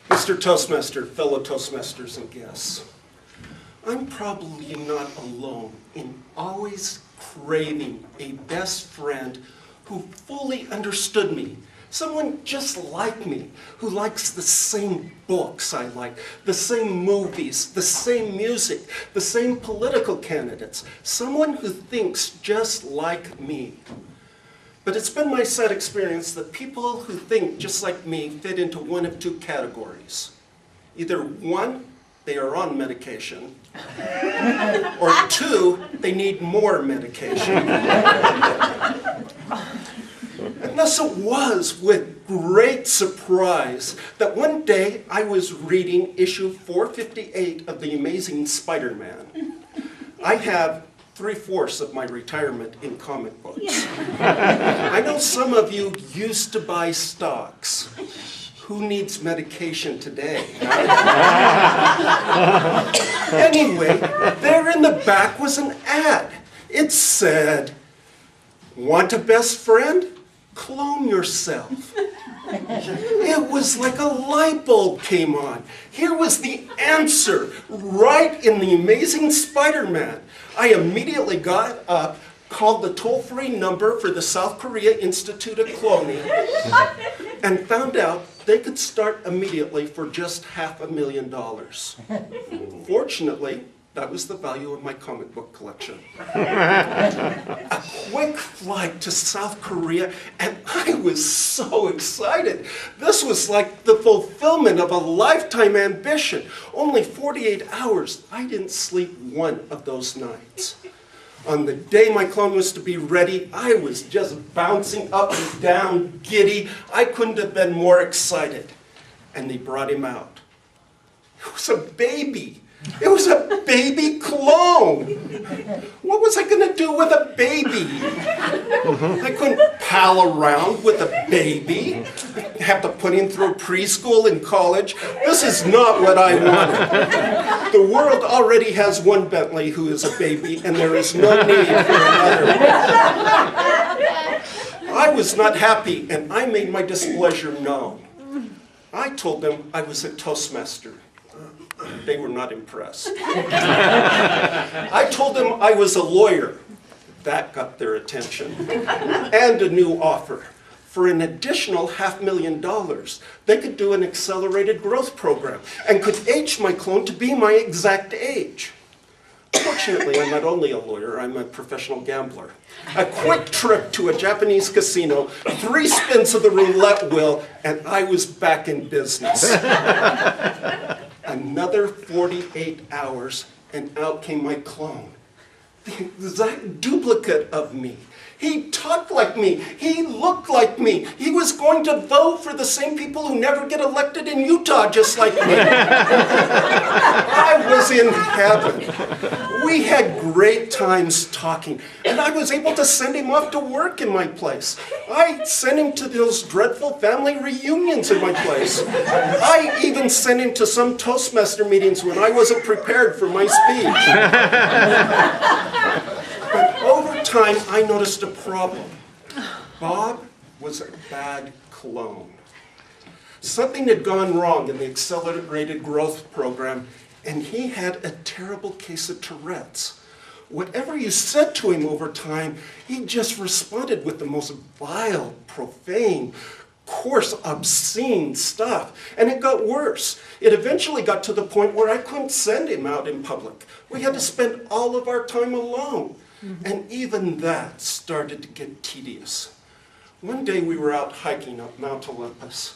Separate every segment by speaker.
Speaker 1: Mr. Toastmaster, fellow Toastmasters and guests, I'm probably not alone in always craving a best friend who fully understood me. Someone just like me, who likes the same books I like, the same movies, the same music, the same political candidates. Someone who thinks just like me. But it's been my sad experience that people who think just like me fit into one of two categories. Either one, they are on medication, or two, they need more medication. And thus it was with great surprise that one day I was reading issue 458 of The Amazing Spider-Man. I have 3/4 of my retirement in comic books. I know some of you used to buy stocks. Who needs medication today? Anyway, there in the back was an ad. It said, "Want a best friend? Clone yourself." It was like a light bulb came on. Here was the answer right in The Amazing Spider-Man. I immediately got up, called the toll-free number for the South Korea Institute of Cloning, and found out they could start immediately for just $500,000. Fortunately, that was the value of my comic book collection. A quick flight to South Korea, and I was so excited. This was like the fulfillment of a lifetime ambition. Only 48 hours. I didn't sleep one of those nights. On the day my clone was to be ready, I was just bouncing up and down, giddy. I couldn't have been more excited. And they brought him out. It was a baby. It was a baby clone. What was I going to do with a baby? I couldn't pal around with a baby. Have to put him through preschool and college. This is not what I wanted. The world already has one Bentley who is a baby, and there is no need for another. I was not happy, and I made my displeasure known. I told them I was a Toastmaster. They were not impressed. I told them I was a lawyer. That got their attention. And a new offer. For an additional $500,000, they could do an accelerated growth program and could age my clone to be my exact age. Fortunately, I'm not only a lawyer, I'm a professional gambler. A quick trip to a Japanese casino, 3 spins of the roulette wheel, and I was back in business. Another 48 hours, and out came my clone. The exact duplicate of me. He talked like me. He looked like me. He was going to vote for the same people who never get elected in Utah just like me. I was in heaven. We had great times talking, and I was able to send him off to work in my place. I sent him to those dreadful family reunions in my place. I even sent him to some Toastmaster meetings when I wasn't prepared for my speech. But over time, I noticed a problem. Bob was a bad clone. Something had gone wrong in the accelerated growth program, and he had a terrible case of Tourette's. Whatever you said to him over time, he just responded with the most vile, profane, coarse, obscene stuff. And it got worse. It eventually got to the point where I couldn't send him out in public. We had to spend all of our time alone. And even that started to get tedious. One day we were out hiking up Mount Olympus,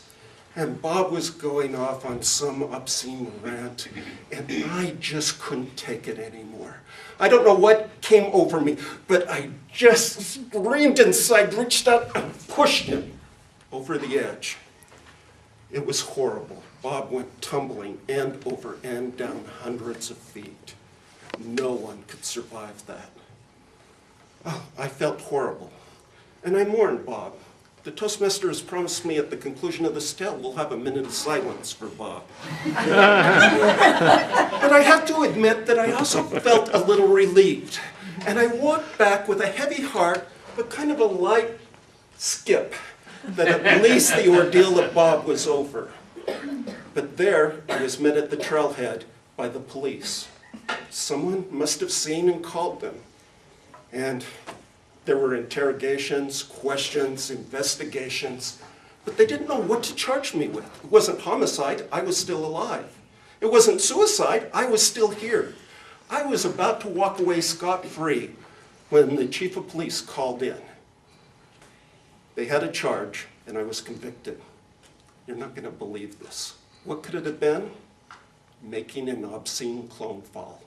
Speaker 1: and Bob was going off on some obscene rant, and I just couldn't take it anymore. I don't know what came over me, but I just screamed inside, reached out and pushed him over the edge. It was horrible. Bob went tumbling end over end down hundreds of feet. No one could survive that. Oh, I felt horrible, and I mourned Bob. The Toastmaster has promised me at the conclusion of this tale we'll have a minute of silence for Bob. But I have to admit that I also felt a little relieved, and I walked back with a heavy heart, but kind of a light skip. that at least the ordeal of Bob was over. But there, I was met at the trailhead by the police. Someone must have seen and called them. And there were interrogations, questions, investigations, but they didn't know what to charge me with. It wasn't homicide, I was still alive. It wasn't suicide, I was still here. I was about to walk away scot-free when the chief of police called in. They had a charge, and I was convicted. You're not going to believe this. What could it have been? Making an obscene clone fall.